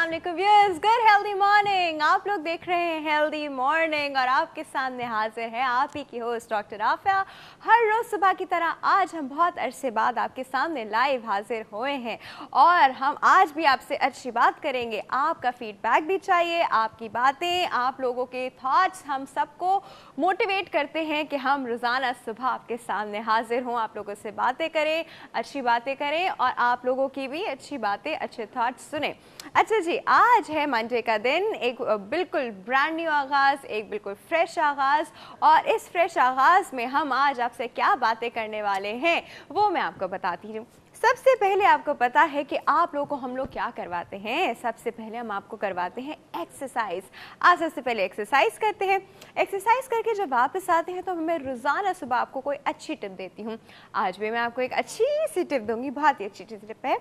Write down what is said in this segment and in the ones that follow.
अस्सलाम वालेकुम viewers, good healthy morning. आप लोग देख रहे हैं हेल्दी मॉर्निंग और आपके सामने हाजिर है आप ही की होस्ट डॉक्टर आफिया। हर रोज़ सुबह की तरह आज हम बहुत अरसे बाद आपके सामने लाइव हाजिर हुए हैं और हम आज भी आपसे अच्छी बात करेंगे। आपका फीडबैक भी चाहिए, आपकी बातें, आप लोगों के थॉट्स हम सबको मोटिवेट करते हैं कि हम रोज़ाना सुबह आपके सामने हाजिर हों, आप लोगों से बातें करें, अच्छी बातें करें और आप लोगों की भी अच्छी बातें, अच्छे थॉट्स सुने। अच्छा जी, आज है मंडे का दिन, एक बिल्कुल ब्रांड न्यू आगाज़, एक बिल्कुल फ्रेश आगाज़ और इस फ्रेश आगाज़ में हम आज आपसे क्या बातें करने वाले हैं वो मैं आपको बताती हूँ। सबसे पहले आपको पता है कि आप लोगों को हम लोग क्या करवाते हैं। सबसे पहले हम आपको करवाते हैं एक्सरसाइज। आज सबसे पहले एक्सरसाइज करते हैं। एक्सरसाइज करके जब वापस आते हैं तो मैं रोज़ाना सुबह आपको कोई अच्छी टिप देती हूँ। आज भी मैं आपको एक अच्छी सी टिप दूंगी, बहुत ही अच्छी टिप है।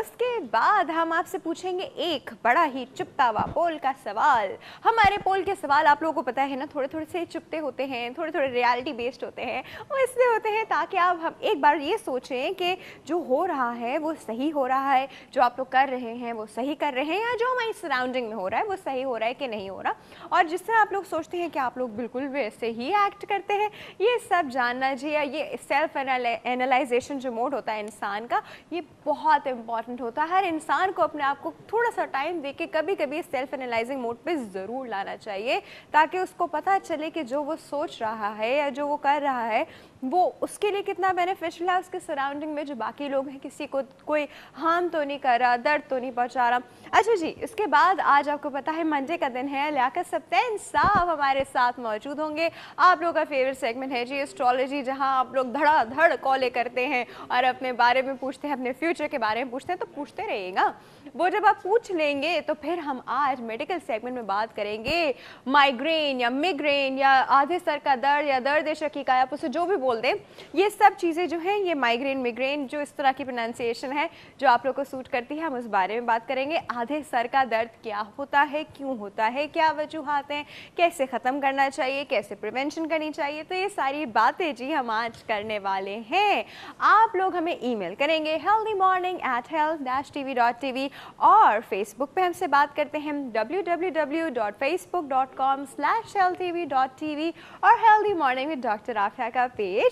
उसके बाद हम आपसे पूछेंगे एक बड़ा ही चुपता हुआ पोल का सवाल। हमारे पोल के सवाल आप लोगों को पता है ना, थोड़े थोड़े से चुपते होते हैं, थोड़े थोड़े रियलिटी बेस्ड होते हैं। वो इसलिए होते हैं ताकि आप हम एक बार ये सोचें कि जो हो रहा है वो सही हो रहा है, जो आप लोग कर रहे हैं वो सही कर रहे हैं, या जो हमारी सराउंडिंग में हो रहा है वो सही हो रहा है कि नहीं हो रहा। और जिस तरह आप लोग सोचते हैं कि आप लोग बिल्कुल वैसे ही एक्ट करते हैं, ये सब जानना चाहिए। ये सेल्फ एनालाइजेशन जो मोड होता है इंसान का, ये बहुत इंपॉर्टेंट होता है। हर इंसान को अपने आप को थोड़ा सा टाइम दे के कभी कभी सेल्फ एनालाइजिंग मोड पे ज़रूर लाना चाहिए, ताकि उसको पता चले कि जो वो सोच रहा है या जो वो कर रहा है वो उसके लिए कितना बेनिफिशियल है, उसके सराउंडिंग में जो बाकी लोग हैं किसी को कोई हार्म तो नहीं कर रहा, दर्द तो नहीं पहुंचा रहा। अच्छा जी, इसके बाद आज आपको पता है मंडे का दिन है, लियाकत सब्तैन साहब हमारे साथ मौजूद होंगे। आप लोगों का फेवरेट सेगमेंट है जी एस्ट्रोलॉजी, जहां आप लोग धड़ाधड़ कॉलें करते हैं और अपने बारे में पूछते हैं, अपने फ्यूचर के बारे में पूछते हैं। तो पूछते रहिएगा, वो जब आप पूछ लेंगे तो फिर हम आज मेडिकल सेगमेंट में बात करेंगे माइग्रेन या मिग्रेन या आधे सर का दर्द या दर्द शकीका, आप उसे जो भी बोल दें, ये सब चीज़ें जो हैं, ये माइग्रेन मिग्रेन जो इस तरह की प्रोनाउंसिएशन है जो आप लोग को सूट करती है, हम उस बारे में बात करेंगे। आधे सर का दर्द क्या होता है, क्यों होता है, क्या वजूहात हैं, कैसे ख़त्म करना चाहिए, कैसे प्रिवेंशन करनी चाहिए, तो ये सारी बातें जी हम आज करने वाले हैं। आप लोग हमें ईमेल करेंगे healthymorning@health-tv.tv और फेसबुक पे हमसे बात करते हैं www.facebook.com/healthtv.tv और healthy morning with doctor Afiya का पेज।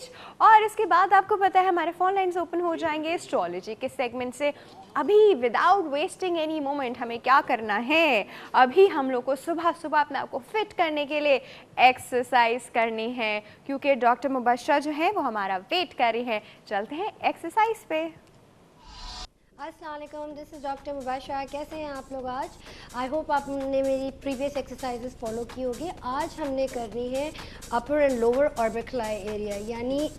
और इसके बाद आपको पता है हमारे फ़ोन लाइन्स ओपन हो जाएंगे एस्ट्रोलॉजी के सेगमेंट से। अभी विदाउट वेस्टिंग एनी मोमेंट हमें क्या करना है, अभी हम लोग को सुबह सुबह अपने आप को फिट करने के लिए एक्सरसाइज करनी है, क्योंकि डॉक्टर मुबशरा जो है वो हमारा वेट कर रही है। चलते हैं एक्सरसाइज पे। अस्सलाम वालेकुम, दिस इज़ डॉक्टर मुबशरा। कैसे हैं आप लोग आज? आई होप आपने मेरी प्रीवियस एक्सरसाइजेस फॉलो की होगी। आज हमने करनी है upper and lower orbital eye area, यानी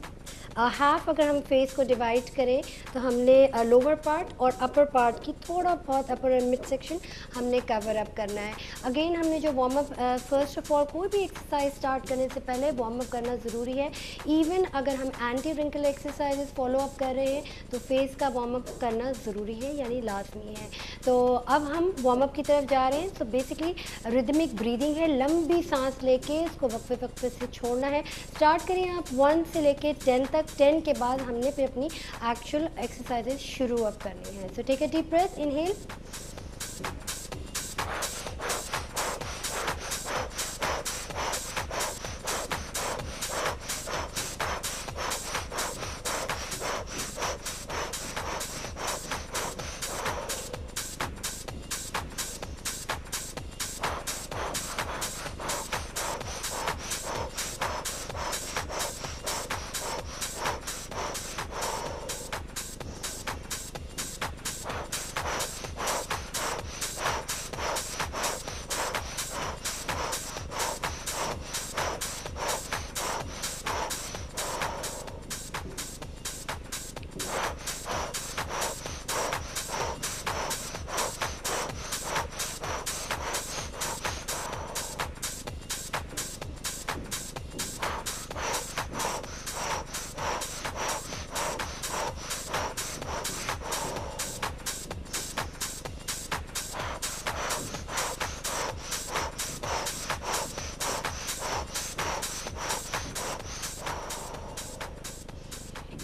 हाफ अगर हम फेस को डिवाइड करें तो हमने लोअर पार्ट और अपर पार्ट की थोड़ा बहुत अपर एंड मिड सेक्शन हमने कवर अप करना है। अगेन हमने जो warm up, first of all कोई भी एक्सरसाइज स्टार्ट करने से पहले वार्म अप करना ज़रूरी है। इवन अगर हम anti wrinkle exercises follow up कर रहे हैं तो फेस का वार्म अप करना ज़रूरी है, यानी लाजमी है। तो अब हम वार्म अप की तरफ जा रहे हैं। तो बेसिकली रिदमिक ब्रीदिंग है, लंबी सांस लेके उसको वक्फे वक्फे से छोड़ना है। स्टार्ट करिए आप 1 से लेके 10 तक। 10 के बाद हमने फिर अपनी एक्चुअल एक्सरसाइजेज शुरू अप करनी है। So take a deep breath, inhale,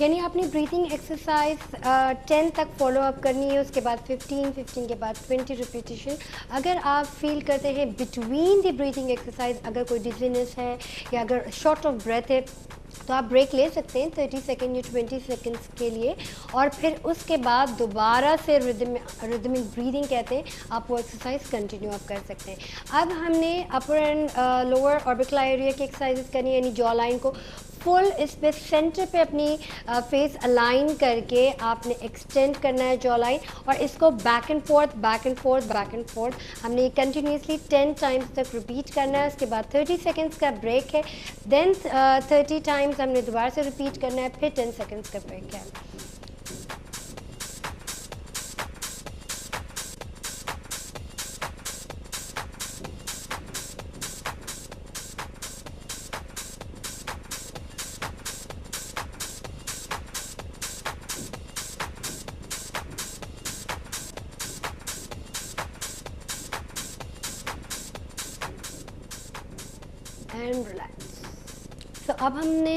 यानी आपने ब्रीथिंग एक्सरसाइज 10 तक फॉलो अप करनी है, उसके बाद 15 के बाद 20 रिपीटिशन। अगर आप फील करते हैं बिटवीन द ब्रीथिंग एक्सरसाइज अगर कोई डिजीनेस है या अगर शॉर्ट ऑफ ब्रेथ है तो आप ब्रेक ले सकते हैं 30 सेकेंड या 20 सेकेंड्स के लिए, और फिर उसके बाद दोबारा से रिदमिक ब्रीदिंग कहते हैं, आप वो एक्सरसाइज कंटिन्यू आप कर सकते हैं। अब हमने अपर एंड लोअर ऑर्बिकुलर एरिया की एक्सरसाइजेस करनी है, यानी जॉ लाइन को फुल इस पे सेंटर पे अपनी फेस अलाइन करके आपने एक्सटेंड करना है जॉ लाइन, और इसको back and fourth back and fourth back and fourth हमने कंटिन्यूसली 10 टाइम्स तक रिपीट करना है। उसके बाद 30 सेकेंड्स का ब्रेक है, देन 30 टाइम्स हमने दोबारा से रिपीट करना है, फिर 10 सेकेंड्स का ब्रेक है। And relax. तो अब हमने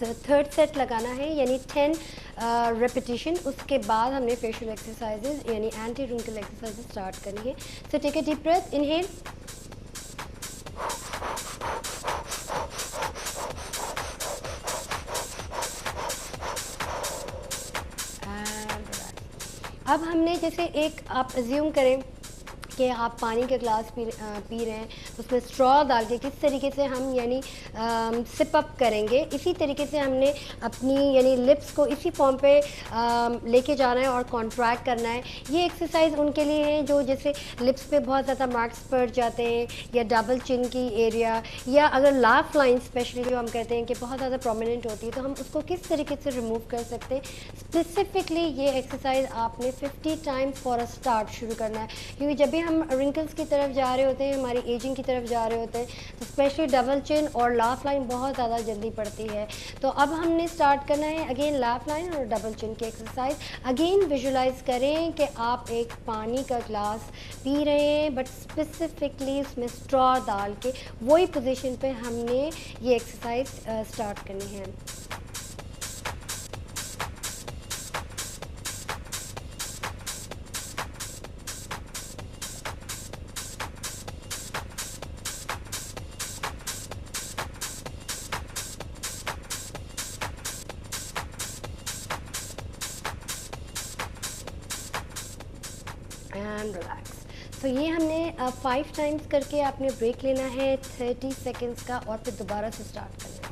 थर्ड सेट लगाना है, यानी 10 रेपिटेशन। उसके बाद हमने फेशियल एक्सरसाइजेज यानी एंटी रिंकल एक्सरसाइजेज स्टार्ट करनी है। So take a deep breath, inhale and relax. अब हमने जैसे एक आप अज्यूम करें कि आप पानी का ग्लास पी रहे हैं, उसमें स्ट्रॉ डाल के किस तरीके से हम यानी सिप अप करेंगे, इसी तरीके से हमने अपनी यानी लिप्स को इसी फॉर्म पे लेके जाना है और कॉन्ट्रैक्ट करना है। ये एक्सरसाइज उनके लिए है जो जैसे लिप्स पे बहुत ज़्यादा मार्क्स पड़ जाते हैं, या डबल चिन की एरिया, या अगर लाफ लाइन स्पेशली जो हम कहते हैं कि बहुत ज़्यादा प्रोमिनेंट होती है, तो हम उसको किस तरीके से रिमूव कर सकते हैं। स्पेसिफिकली ये एक्सरसाइज आपने 50 टाइम्स फॉर अ स्टार्ट शुरू करना है, क्योंकि जब भी हम रिंकल्स की तरफ जा रहे होते हैं, हमारी एजिंग की तरफ जा रहे होते हैं, तो स्पेशली डबल चिन और लाफ लाइन बहुत ज़्यादा जल्दी पड़ती है। तो अब हमने स्टार्ट करना है अगेन लाफ लाइन और डबल चिन की एक्सरसाइज। अगेन विजुलाइज करें कि आप एक पानी का ग्लास पी रहे हैं, बट स्पेसिफिकली उसमें स्ट्रॉ डाल के वही पोजीशन पे हमने ये एक्सरसाइज स्टार्ट करनी है। And relax. तो ये हमने 5 टाइम्स करके आपने ब्रेक लेना है 30 सेकेंड्स का, और फिर दोबारा से स्टार्ट करना है।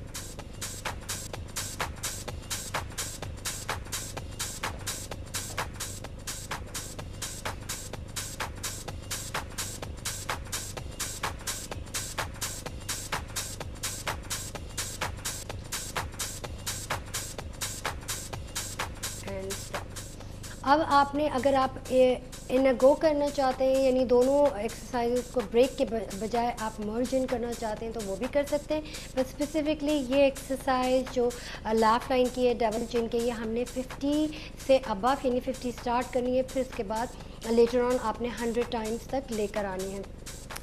एंड अब आपने अगर आप इन गो करना चाहते हैं, यानी दोनों एक्सरसाइजेस को ब्रेक के बजाय आप मर्ज इन करना चाहते हैं, तो वो भी कर सकते हैं। बट स्पेसिफिकली ये एक्सरसाइज जो लाफ लाइन की है, डबल चिन की, ये हमने 50 से अबव यानी 50 स्टार्ट करनी है, फिर उसके बाद लेटर ऑन आपने 100 टाइम्स तक लेकर आनी है।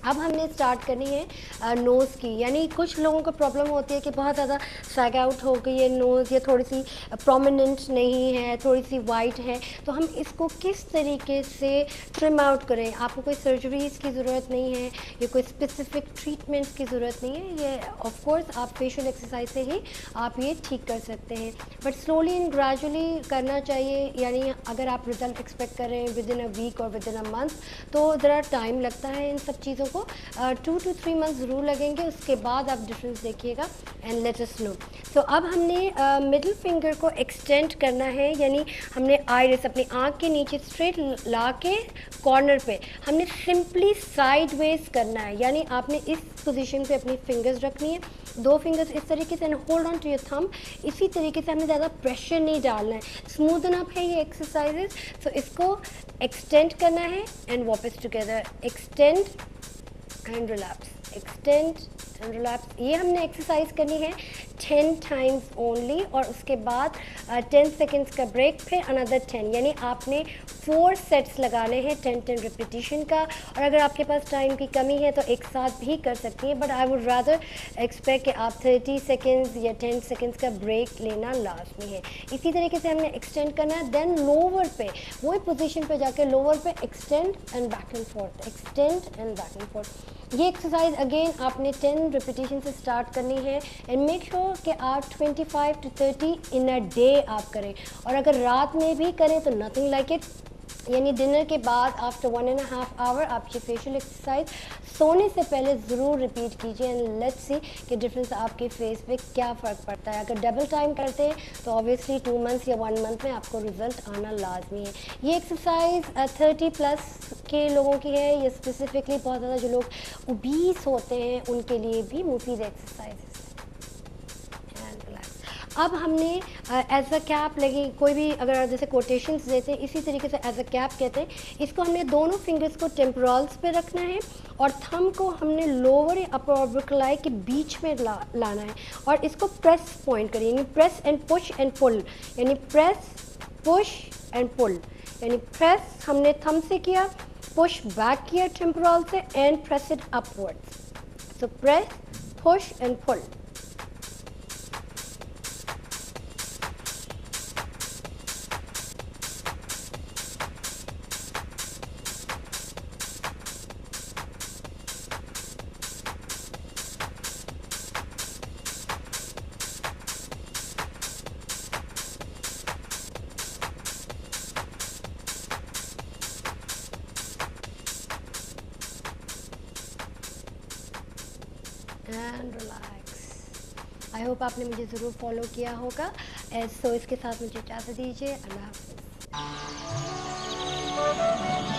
अब हमने स्टार्ट करनी है नोज़ की, यानी कुछ लोगों को प्रॉब्लम होती है कि बहुत ज़्यादा सैग आउट हो गई है नोज़, या थोड़ी सी प्रोमिनेंट नहीं है, थोड़ी सी वाइट है, तो हम इसको किस तरीके से ट्रिम आउट करें। आपको कोई सर्जरीज़ की ज़रूरत नहीं है, या कोई स्पेसिफिक ट्रीटमेंट्स की ज़रूरत नहीं है, ये ऑफ कोर्स आप फेशियल एक्सरसाइज से ही आप ये ठीक कर सकते हैं, बट स्लोली एंड ग्रेजुअली करना चाहिए। यानी अगर आप रिजल्ट एक्सपेक्ट कर रहे हैं विद इन अ वीक और विद इन अ मंथ, तो ज़रा टाइम लगता है इन सब चीज़ों को, 2 to 3 मंथ ज़रूर लगेंगे, उसके बाद आप डिफरेंस देखिएगा एंड लेट अस नो। तो अब हमने मिडिल फिंगर को एक्सटेंड करना है, यानी हमने आइरिस अपनी आँख के नीचे स्ट्रेट ला के कॉर्नर पे हमने सिंपली साइड वेज करना है, यानी आपने इस पोजीशन पे अपनी फिंगर्स रखनी है, 2 फिंगर्स इस तरीके से, hold on to your thumb. इसी तरीके से हमने ज़्यादा प्रेशर नहीं डालना है, स्मूदन अप है ये एक्सरसाइजेस। तो इसको एक्सटेंड करना है एंड वापस together, extend and relapse, extend and relapse. ये हमने एक्सरसाइज करनी है 10 टाइम्स ओनली, और उसके बाद 10 सेकेंड्स का ब्रेक, फिर अनदर 10, यानी आपने 4 सेट्स लगाने हैं 10-10 रिपीटिशन का। और अगर आपके पास टाइम की कमी है तो एक साथ भी कर सकती हैं, but I would rather expect कि आप 30 सेकेंड्स या 10 सेकेंड्स का ब्रेक लेना लाजमी है। इसी तरीके से हमने एक्सटेंड करना है, देन लोअर पे वही पोजीशन पे जाके लोअर पे extend and back and fourth, extend and back and fourth. ये एक्सरसाइज अगेन आपने 10 रिपीटिशन से स्टार्ट करनी है, एंड मेक श्योर कि आप 25 to 30 इन अ डे आप करें। और अगर रात में भी करें तो नथिंग लाइक इट, यानी डिनर के बाद आफ्टर 1.5 आवर आप ये फेशियल एक्सरसाइज सोने से पहले ज़रूर रिपीट कीजिए, एंड लेट्स सी कि डिफरेंस आपके फेस पे क्या फ़र्क पड़ता है। अगर डबल टाइम करते हैं तो ऑब्वियसली 2 मंथ्स या 1 मंथ में आपको रिजल्ट आना लाजमी है। ये एक्सरसाइज 30+ के लोगों की है, ये स्पेसिफिकली बहुत ज़्यादा जो लोग ओबीस होते हैं उनके लिए भी मुफीद एक्सरसाइज है। अब हमने एज अ कैप लगी, कोई भी अगर जैसे कोटेशंस देते हैं इसी तरीके से एज अ कैप कहते हैं, इसको हमने दोनों फिंगर्स को टेम्पोरल्स पे रखना है और थंब को हमने लोअर या अपर ऑर्बिकुलाई के बीच में लाना है, और इसको प्रेस पॉइंट करिए, यानी press and push and pull, यानी प्रेस पुश एंड पुल, यानी प्रेस हमने थंब से किया, पुश बैक किया टेम्पोरल से, and press it upwards. So press push and pull. And relax. I hope आपने मुझे ज़रूर फॉलो किया होगा। सो इसके साथ मुझे इजाज़त दीजिए। अल्लाह हाफ़िज़।